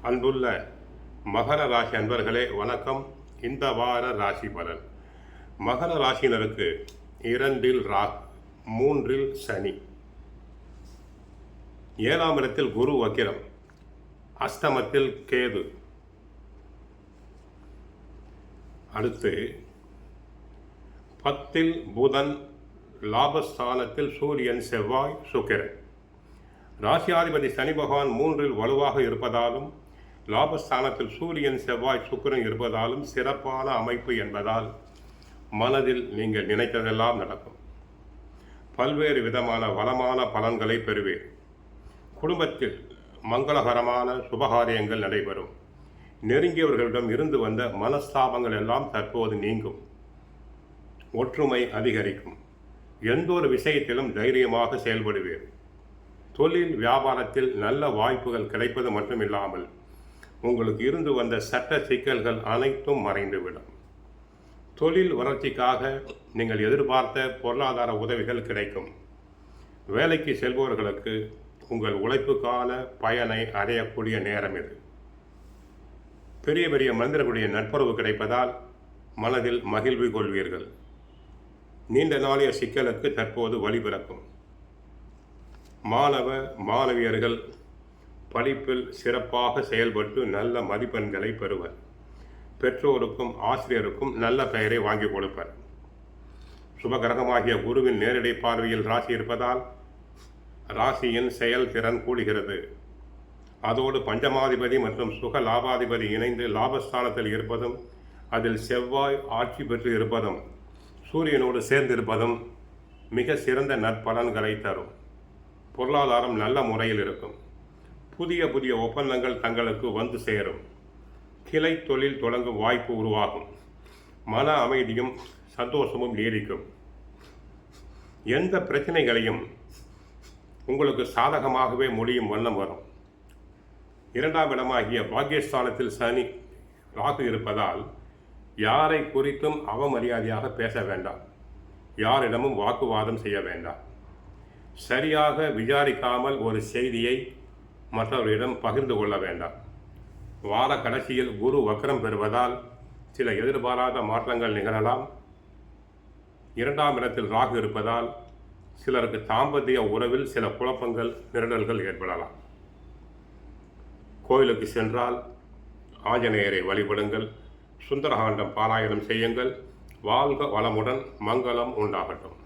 அன்புள்ள மகர ராசி அன்பர்களே வணக்கம். இந்த வார ராசி பலன். மகர ராசியினருக்கு 2இல் ராகு, 3இல் சனி, 7ஆம் இடத்தில் குரு வக்கிரம், அஷ்டமத்தில் கேது. அடுத்து 10இல் புதன், லாபஸ்தானத்தில் சூரியன், செவ்வாய், சுக்கிரன். ராசியாதிபதி சனி பகவான் 3இல் வலுவாக இருப்பதாலும் லாபஸ்தானத்தில் சூரியன், செவ்வாய், சுக்கிரன் இருப்பதாலும் சிறப்பான அமைப்பு என்பதால் மனதில் நீங்கள் நினைத்ததெல்லாம் நடக்கும். பல்வேறு விதமான வளமான பலன்களை பெறுவீர். குடும்பத்தில் மங்களகரமான சுபகாரியங்கள் நடைபெறும். நெருங்கியவர்களிடம் இருந்து வந்த மனஸ்தாபங்கள் எல்லாம் தற்போது நீங்கும். ஒற்றுமை அதிகரிக்கும். எந்த ஒரு விஷயத்திலும் தைரியமாக செயல்படுவீர். தொழில் வியாபாரத்தில் நல்ல வாய்ப்புகள் கிடைப்பது மட்டுமில்லாமல் உங்களுக்கு இருந்து வந்த சட்ட சிக்கல்கள் அனைத்தும் மறைந்துவிடும். தொழில் வளர்ச்சிக்காக நீங்கள் எதிர்பார்த்த பொருளாதார உதவிகள் கிடைக்கும். வேலைக்கு செல்பவர்களுக்கு உங்கள் உழைப்புக்கான பயனை அடையக்கூடிய நேரம் இது. பெரிய பெரிய மனிதர்களுடைய நட்புறவு கிடைப்பதால் மனதில் மகிழ்வு கொள்வீர்கள். நீண்ட நாளைய சிக்கலுக்கு தற்போது வழி பிறக்கும். மாணவ மாணவியர்கள் படிப்பில் சிறப்பாக செயல்பட்டு நல்ல மதிப்பெண்களை பெறுவர். பெற்றோருக்கும் ஆசிரியருக்கும் நல்ல பெயரை வாங்கி கொடுப்பர். சுபகிரகமாகிய குருவின் நேரடி பார்வையில் ராசி இருப்பதால் ராசியின் செயல்திறன் கூடுகிறது. அதோடு பஞ்சமாதிபதி மற்றும் சுக லாபாதிபதி இணைந்து லாபஸ்தானத்தில் இருப்பதும் அதில் செவ்வாய் ஆட்சி பெற்று இருப்பதும் சூரியனோடு சேர்ந்திருப்பதும் மிக சிறந்த நற்பலன்களை தரும். பொருளாதாரம் நல்ல முறையில் இருக்கும். புதிய புதிய ஒப்பந்தங்கள் தங்களுக்கு வந்து சேரும். கிளை தொழில் தொடங்கும் வாய்ப்பு உருவாகும். மன அமைதியும் சந்தோஷமும் நீடிக்கும். எந்த பிரச்சனைகளையும் உங்களுக்கு சாதகமாகவே முடியும் வண்ணம் வரும். 2ஆம் இடமாகிய பாக்கியஸ்தானத்தில் சனி ராகு இருப்பதால் யாரை குறித்தும் அவமரியாதையாக பேச வேண்டாம். யாரிடமும் வாக்குவாதம் செய்ய வேண்டாம். சரியாக விசாரிக்காமல் ஒரு செய்தியை மற்றவர்களிடம் பகிர்ந்து கொள்ள வேண்டாம். வார கடைசியில் குரு வக்ரம் பெறுவதால் சில எதிர்பாராத மாற்றங்கள் நிகழலாம். 2ஆம் இடத்தில் ராகு இருப்பதால் சிலருக்கு தாம்பத்திய உறவில் சில குழப்பங்கள், நிரடல்கள் ஏற்படலாம். கோயிலுக்கு சென்றால் ஆஞ்சநேயரை வழிபடுங்கள். சுந்தரகாண்டம் பாராயணம் செய்யுங்கள். வாழ்க வளமுடன், மங்களம் உண்டாகட்டும்.